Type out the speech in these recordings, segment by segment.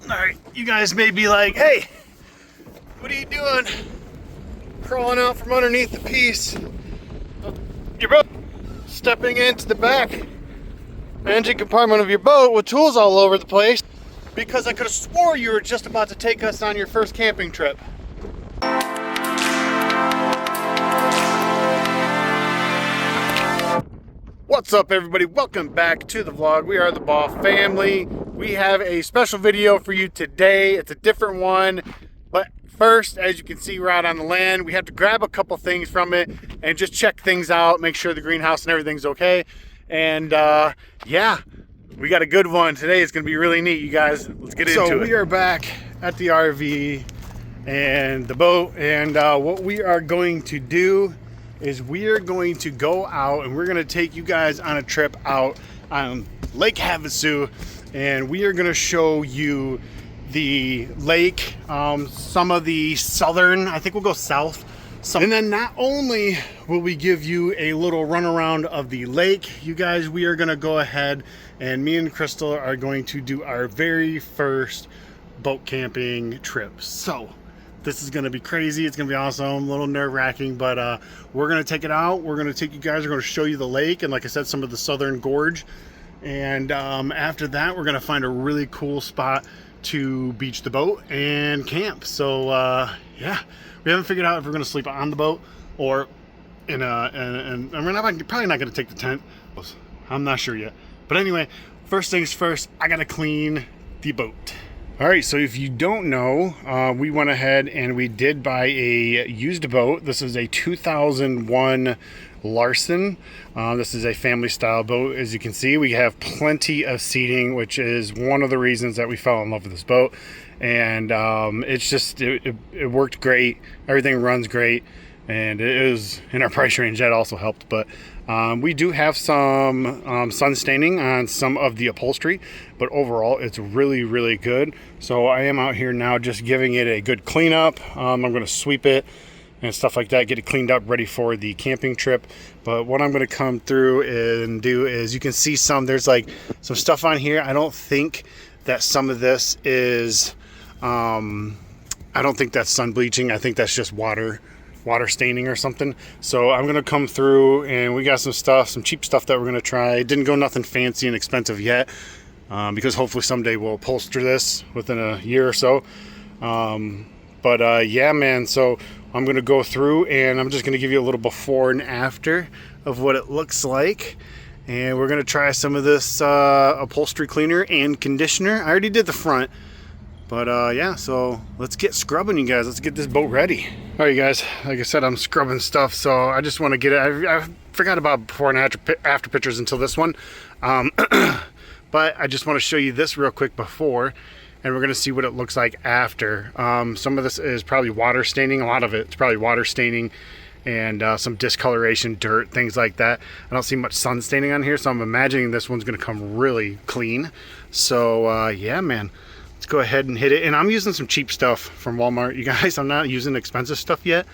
Alright, you guys may be like, hey, what are you doing? Crawling out from underneath the piece of your boat, stepping into the back engine compartment of your boat with tools all over the place, because I could have swore you were just about to take us on your first camping trip. What's up, everybody? Welcome back to the vlog. We are the Ball family. We have a special video for you today. It's a different one, but first, as you can see, we're out on the land. We have to grab a couple things from it and just check things out, make sure the greenhouse and everything's okay. And yeah, we got a good one today. It's gonna be really neat, you guys. Let's get into it. So we are back at the RV and the boat, and what we are going to do is we are going to go out and we're going to take you guys on a trip out on Lake Havasu, and we are going to show you the lake, some of the southern, I think we'll go south. And then not only will we give you a little run around of the lake, you guys, we are going to go ahead and me and Crystal are going to do our very first boat camping trip. So this is going to be crazy. It's going to be awesome. A little nerve-wracking, but we're going to take it out. We're going to take you guys. We're going to show you the lake and, like I said, some of the southern gorge. And after that, we're going to find a really cool spot to beach the boat and camp. So yeah, we haven't figured out if we're going to sleep on the boat or in a. And we're probably not going to take the tent. I'm not sure yet. But anyway, first things first. I got to clean the boat. All right, so if you don't know, we went ahead and we did buy a used boat. This is a 2001 Larson. This is a family style boat. As you can see, we have plenty of seating, which is one of the reasons that we fell in love with this boat. And it's just, it worked great. Everything runs great. And it is in our price range. That also helped. But we do have some sun staining on some of the upholstery, but overall it's really, really good. So I am out here now just giving it a good cleanup. I'm going to sweep it and stuff like that, get it cleaned up, ready for the camping trip. But what I'm going to come through and do is, you can see there's like some stuff on here. I don't think that some of this is, I don't think that's sun bleaching. I think that's just water staining or something. So I'm gonna come through and we got some cheap stuff that we're gonna try. It didn't go nothing fancy and expensive yet, because hopefully someday we'll upholster this within a year or so. But yeah, man, so I'm gonna go through and I'm just gonna give you a little before and after of what it looks like. And we're gonna try some of this upholstery cleaner and conditioner. I already did the front. But yeah, so let's get scrubbing, you guys. Let's get this boat ready. All right, you guys, like I said, I'm scrubbing stuff, so I just want to get it. I forgot about before and after pictures until this one. But I just want to show you this real quick before, and we're going to see what it looks like after. Some of this is probably water staining. A lot of it's probably water staining and some discoloration, dirt, things like that. I don't see much sun staining on here, so I'm imagining this one's going to come really clean. So yeah, man. Let's go ahead and hit it. And I'm using some cheap stuff from Walmart, you guys. I'm not using expensive stuff yet.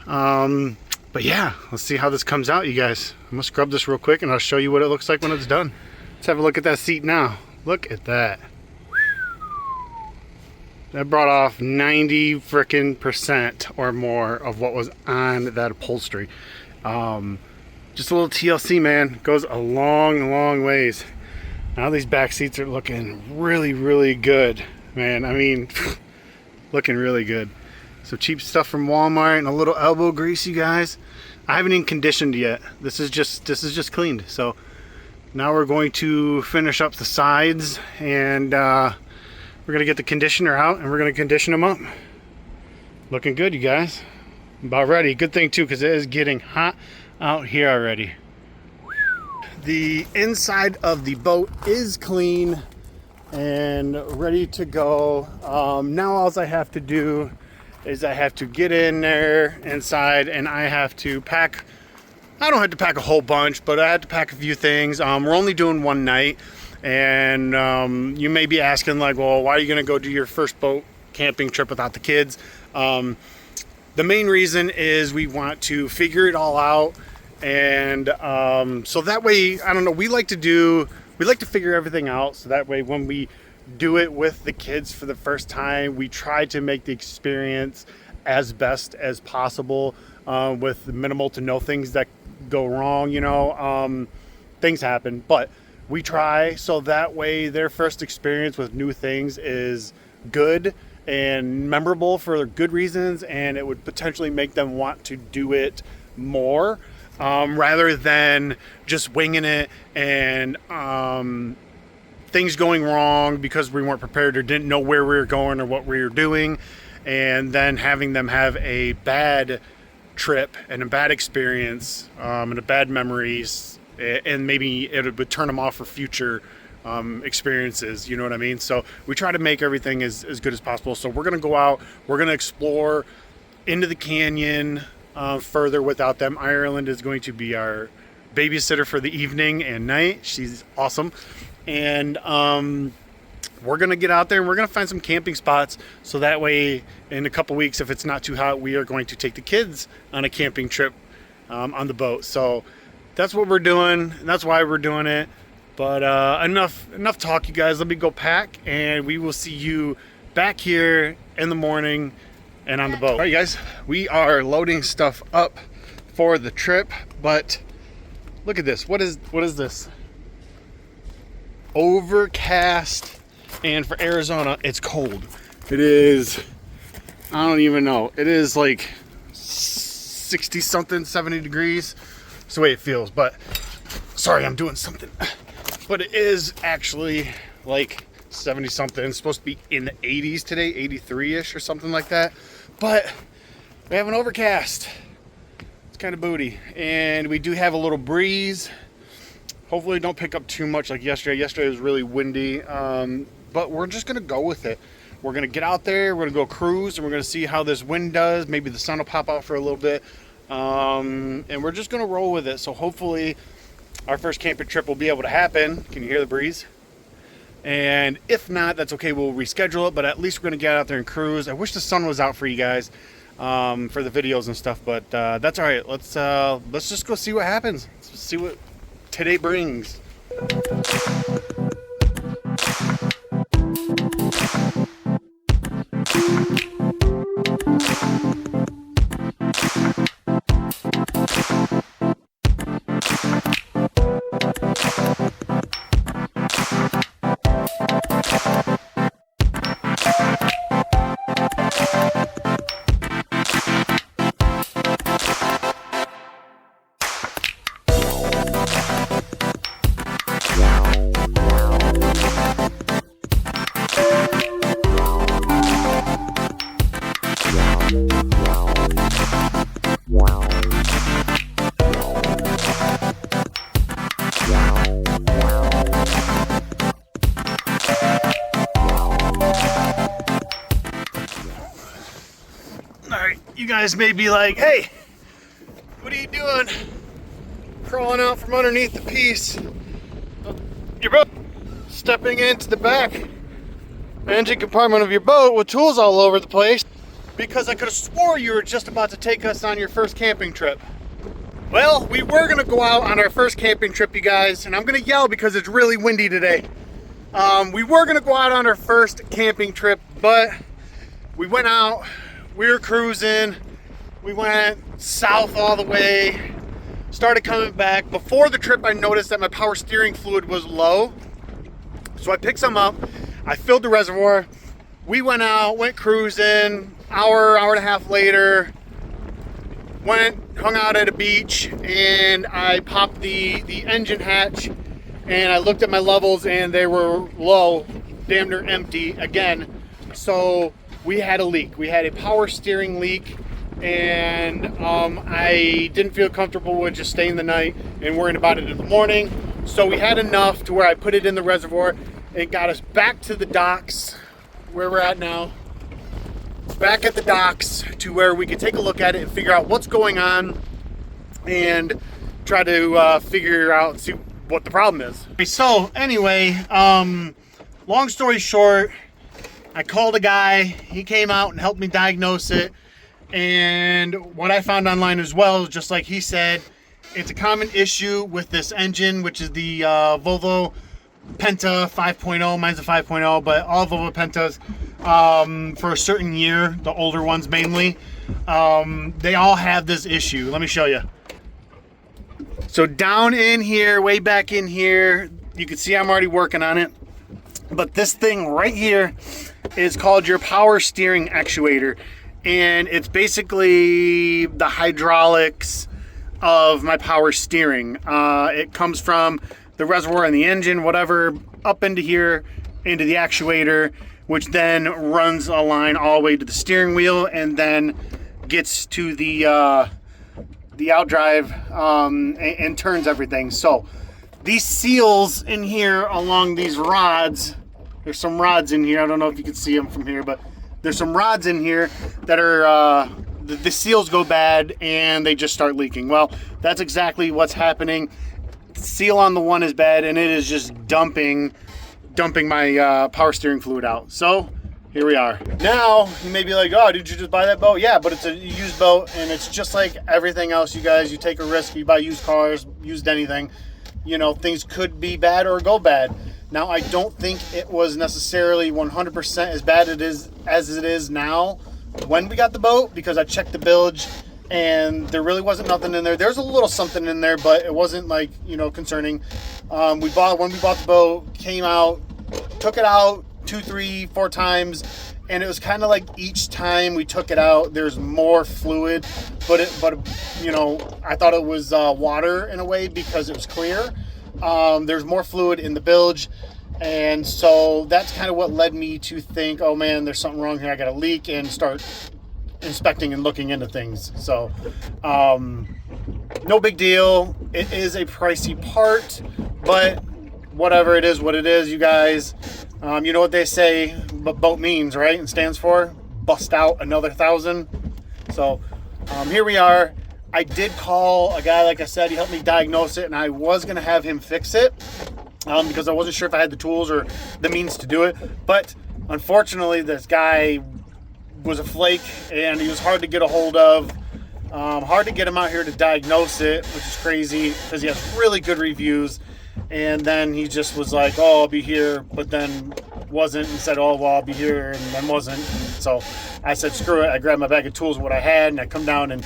But yeah, let's see how this comes out, you guys. I'm gonna scrub this real quick and I'll show you what it looks like when it's done. Let's have a look at that seat now. Look at that. That brought off 90 frickin% or more of what was on that upholstery. Just a little TLC, man. Goes a long, long ways. Now these back seats are looking really, really good, man. I mean, looking really good. So cheap stuff from Walmart and a little elbow grease, you guys. I haven't even conditioned yet. This is just cleaned. So now we're going to finish up the sides, and we're gonna get the conditioner out and we're gonna condition them up. Looking good, you guys. About ready. Good thing too, because it is getting hot out here already. The inside of the boat is clean and ready to go. Now all I have to do is I have to get in there inside and I have to pack. I don't have to pack a whole bunch, but I had to pack a few things. We're only doing one night, and you may be asking like, well, why are you gonna go do your first boat camping trip without the kids? The main reason is we want to figure it all out. And so that way, I don't know, we like to figure everything out, so that way when we do it with the kids for the first time. We try to make the experience as best as possible, with minimal to no things that go wrong. Things happen, but we try so that way their first experience with new things is good and memorable for good reasons, and it would potentially make them want to do it more, rather than just winging it and things going wrong because we weren't prepared or didn't know where we were going or what we were doing, and then having them have a bad trip and a bad experience, and a bad memories, and maybe it would turn them off for future experiences. You know what I mean? So we try to make everything as good as possible. So we're gonna go out, we're gonna explore into the canyon further without them. Ireland is going to be our babysitter for the evening and night. She's awesome. And we're gonna get out there and we're gonna find some camping spots, so that way in a couple weeks, if it's not too hot, we are going to take the kids on a camping trip on the boat. So that's what we're doing, and that's why we're doing it. But enough talk, you guys. Let me go pack, and we will see you back here in the morning and on the boat. All right, guys, we are loading stuff up for the trip, but look at this. What is this? Overcast. And for Arizona, it's cold. It is, I don't even know. It is like 60 something, 70 degrees. It's the way it feels, but sorry, I'm doing something. But it is actually like 70 something. It's supposed to be in the 80s today, 83-ish or something like that. But we have an overcast. It's kind of booty. And we do have a little breeze. Hopefully don't pick up too much like yesterday. Yesterday was really windy. But we're just gonna go with it. We're gonna get out there, we're gonna go cruise, and we're gonna see how this wind does. Maybe the sun will pop out for a little bit. And we're just gonna roll with it. So hopefully our first camping trip will be able to happen. Can you hear the breeze? And if not, that's okay, we'll reschedule it, but at least we're gonna get out there and cruise. I wish the sun was out for you guys, for the videos and stuff, but that's all right. Let's just go see what happens. Let's see what today brings. You guys may be like, hey, what are you doing? Crawling out from underneath the piece of your boat, stepping into the back engine compartment of your boat with tools all over the place, because I could have swore you were just about to take us on your first camping trip. Well, we were gonna go out on our first camping trip, you guys, and I'm gonna yell because it's really windy today. We were gonna go out on our first camping trip, but we went out, we were cruising, we went south all the way, started coming back. Before the trip, I noticed that my power steering fluid was low, so I picked some up, I filled the reservoir, we went out, went cruising, hour and a half later, hung out at a beach, and I popped the engine hatch, and I looked at my levels, and they were low, damn near empty again. So we had a leak. We had a power steering leak, and I didn't feel comfortable with just staying the night and worrying about it in the morning. So we had enough to where I put it in the reservoir. It got us back to the docks where we're at now. Back at the docks to where we could take a look at it and figure out what's going on and try to figure out and see what the problem is. So anyway, long story short, I called a guy, he came out and helped me diagnose it, and what I found online as well, just like he said, it's a common issue with this engine, which is the Volvo Penta 5.0, mine's a 5.0, but all Volvo Pentas for a certain year, the older ones mainly, they all have this issue. Let me show you. So down in here, way back in here, you can see I'm already working on it. But this thing right here is called your power steering actuator. And it's basically the hydraulics of my power steering. It comes from the reservoir in the engine, whatever, up into here, into the actuator, which then runs a line all the way to the steering wheel and then gets to the outdrive and turns everything. So these seals in here along these rods, there's some rods in here. I don't know if you can see them from here, but there's some rods in here that are, the seals go bad and they just start leaking. Well, that's exactly what's happening. The seal on the one is bad and it is just dumping my power steering fluid out. So here we are. Now, you may be like, oh, did you just buy that boat? Yeah, but it's a used boat and it's just like everything else, you guys. You take a risk, you buy used cars, used anything. You know, things could be bad or go bad. Now, I don't think it was necessarily 100% as bad as it is now when we got the boat, because I checked the bilge and there really wasn't nothing in there. There's a little something in there, but it wasn't like, you know, concerning. When we bought the boat, came out, took it out 2, 3, 4 times, and it was kind of like each time we took it out, there's more fluid, but you know, I thought it was water in a way because it was clear. There's more fluid in the bilge, and so that's kind of what led me to think, oh man, there's something wrong here. I got a leak, and start inspecting and looking into things. So no big deal. It is a pricey part, but whatever, it is what it is, you guys. You know what they say what boat means, right? And stands for bust out another 1,000. So here we are. I did call a guy, like I said, he helped me diagnose it, and I was gonna have him fix it because I wasn't sure if I had the tools or the means to do it. But unfortunately, this guy was a flake and he was hard to get a hold of. Hard to get him out here to diagnose it, which is crazy because he has really good reviews. And then he just was like, oh, I'll be here, but then wasn't, and said, oh, well, I'll be here, and then wasn't. So I said, screw it. I grabbed my bag of tools, what I had, and I come down and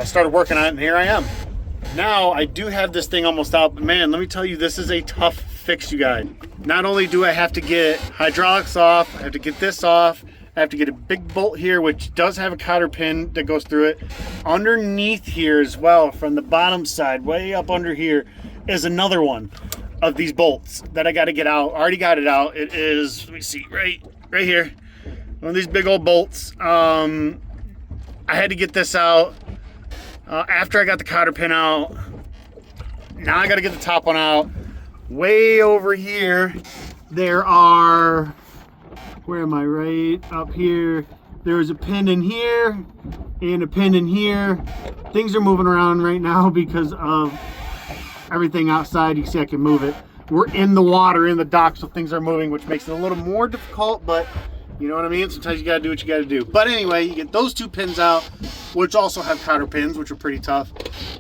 started working on it, and here I am. Now, I do have this thing almost out, but man, let me tell you, this is a tough fix, you guys. Not only do I have to get hydraulics off, I have to get this off, I have to get a big bolt here, which does have a cotter pin that goes through it. Underneath here as well, from the bottom side, way up under here, is another one of these bolts that I got to get out. I already got it out. It is, let me see, right here. One of these big old bolts. I had to get this out after I got the cotter pin out. Now I got to get the top one out. Way over here, there are, where am I? Right up here. There's a pin in here and a pin in here. Things are moving around right now because of everything outside. You can see I can move it. We're in the water, in the dock, so things are moving, which makes it a little more difficult, but you know what I mean? Sometimes you gotta do what you gotta do. But anyway, you get those 2 pins out, which also have cotter pins, which are pretty tough.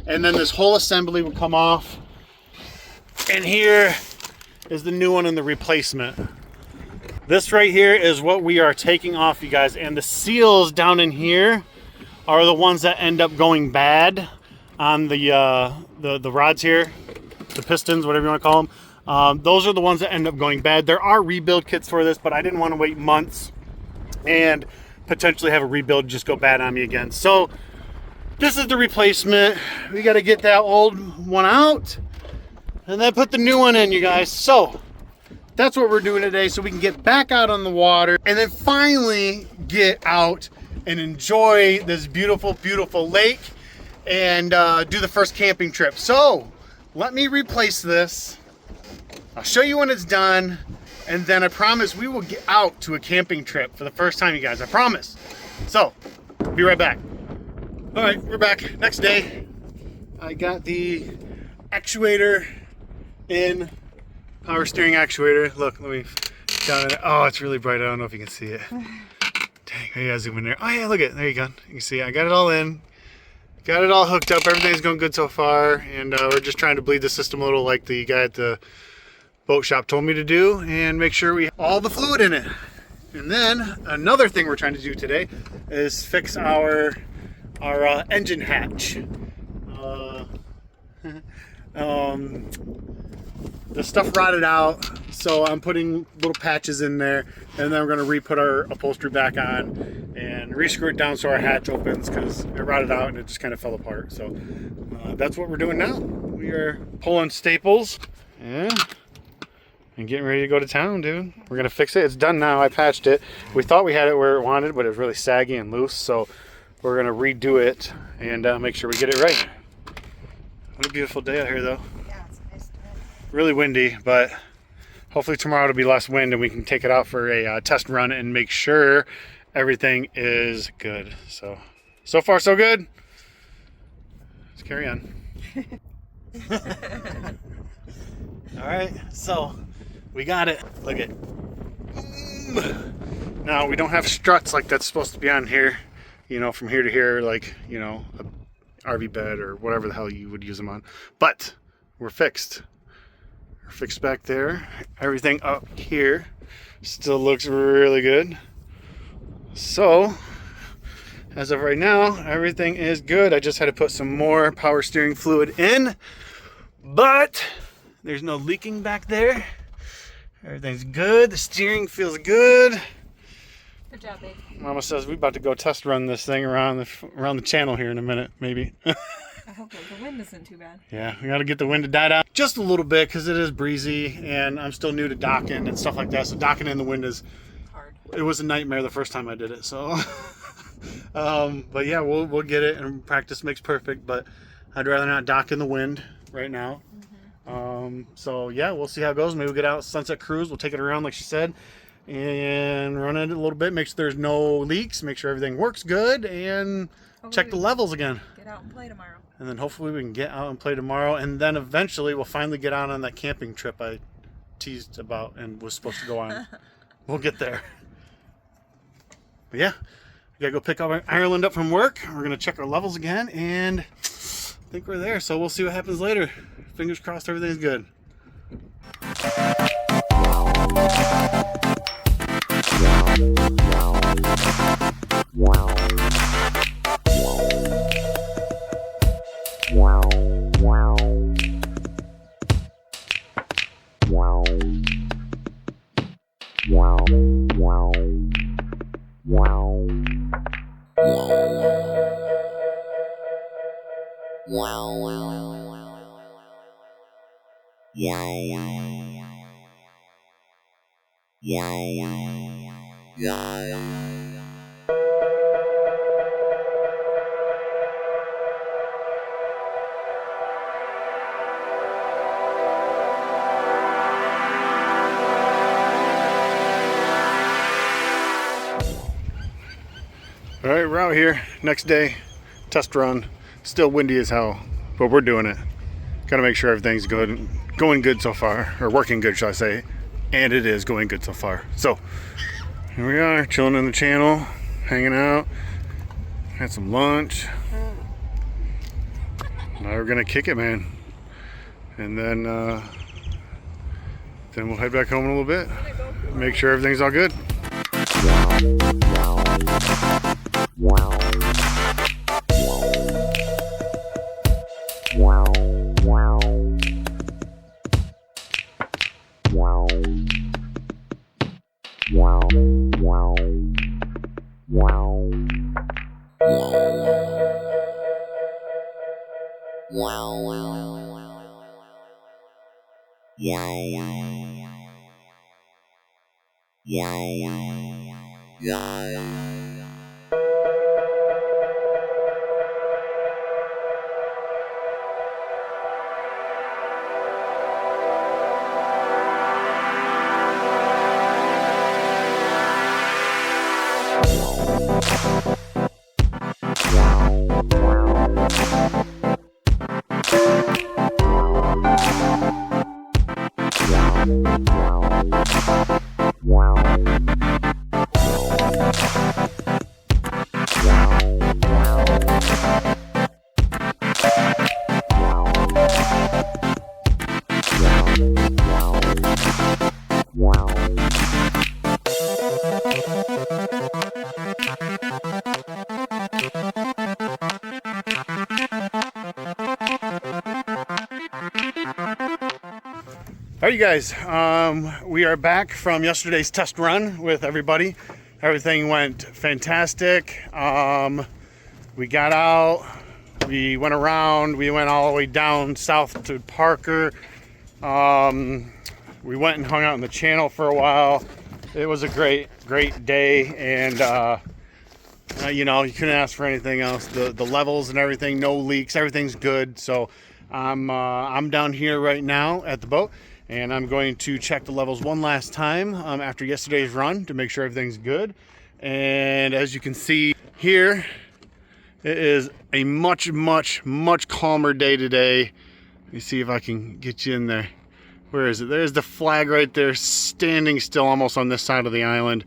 And then this whole assembly will come off. And here is the new one and the replacement. This right here is what we are taking off, you guys. And the seals down in here are the ones that end up going bad on the rods here, the pistons, whatever you want to call them. Those are the ones that end up going bad. There are rebuild kits for this, but I didn't want to wait months and potentially have a rebuild just go bad on me again. So this is the replacement. We got to get that old one out and then put the new one in, you guys. So that's what we're doing today, so we can get back out on the water and then finally get out and enjoy this beautiful, beautiful lake and do the first camping trip. So let me replace this. I'll show you when it's done, and then I promise we will get out to a camping trip for the first time, you guys. I promise. So be right back. All right, we're back. Next day, I got the actuator in, power steering actuator. Look, let me down it. Oh, it's really bright. I don't know if you can see it. Dang, I gotta zoom in there. Oh yeah, look at it. There you go. You can see I got it all in. Got it all hooked up. Everything's going good so far, and we're just trying to bleed the system a little, like the guy at the boat shop told me to do, and make sure we have all the fluid in it. And then another thing we're trying to do today is fix our engine hatch. The stuff rotted out, so I'm putting little patches in there, and then we're going to re-put our upholstery back on and re-screw it down so our hatch opens, because it rotted out and it just kind of fell apart. So that's what we're doing now. We are pulling staples and getting ready to go to town, dude. We're going to fix it. It's done now. I patched it. We thought we had it where it wanted, but it was really saggy and loose, so we're going to redo it and make sure we get it right. What a beautiful day out here, though. Really windy, but hopefully tomorrow it'll be less wind and we can take it out for a test run and make sure everything is good. So far so good. Let's carry on. All right, so we got it. Look at. Now we don't have struts like that's supposed to be on here, you know, from here to here, like, you know, a RV bed or whatever the hell you would use them on. But we're fixed. Fixed back there. Everything up here still looks really good. So as of right now, everything is good. I just had to put some more power steering fluid in, but there's no leaking back there. Everything's good. The steering feels good. Good job, babe. Mama says we're about to go test run this thing around the channel here in a minute, maybe. I hope the wind isn't too bad. Yeah, we got to get the wind to die down just a little bit because it is breezy and I'm still new to docking and stuff like that. So docking in the wind is hard. It was a nightmare the first time I did it. So, but yeah, we'll get it, and practice makes perfect. But I'd rather not dock in the wind right now. Mm-hmm. So yeah, we'll see how it goes. Maybe we'll get out Sunset Cruise. We'll take it around like she said and run it a little bit. Make sure there's no leaks. Make sure everything works good and check the levels again. Get out and play tomorrow. And then hopefully we can get out and play tomorrow. And then eventually we'll finally get out on that camping trip I teased about and was supposed to go on. We'll get there. But yeah, we gotta go pick up Ireland up from work. We're gonna check our levels again, and I think we're there. So we'll see what happens later. Fingers crossed everything's good. All right, we're out here. Next day, test run. Still windy as hell, but we're doing it. Gotta make sure everything's good, going good so far, or working good, shall I say. And it is going good so far. So, here we are, chilling in the channel, hanging out. Had some lunch. Now we're gonna kick it, man. And then we'll head back home in a little bit. Make sure everything's all good. Alright, you guys, we are back from yesterday's test run with everybody. Everything went fantastic. We got out, we went around, we went all the way down south to Parker. We went and hung out in the channel for a while. It was a great day, and you know, you couldn't ask for anything else. The levels and everything, no leaks, everything's good. So I'm down here right now at the boat, and I'm going to check the levels one last time after yesterday's run to make sure everything's good. And as you can see here, it is a much calmer day today. Let me see if I can get you in there. Where is it? There's the flag right there, standing still almost on this side of the island.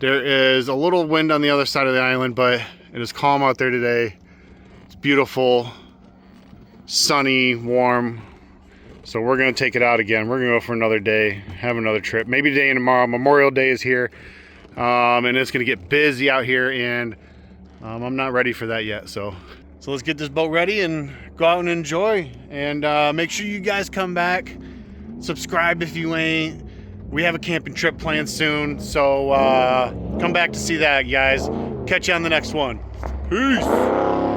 There is a little wind on the other side of the island, but it is calm out there today. It's beautiful, sunny, warm. So we're gonna take it out again. We're gonna go for another day, have another trip. Maybe today and tomorrow. Memorial Day is here, and it's gonna get busy out here, and I'm not ready for that yet. So let's get this boat ready and go out and enjoy. And make sure you guys come back. Subscribe if you ain't. We have a camping trip planned soon, so come back to see that, guys. Catch you on the next one. Peace.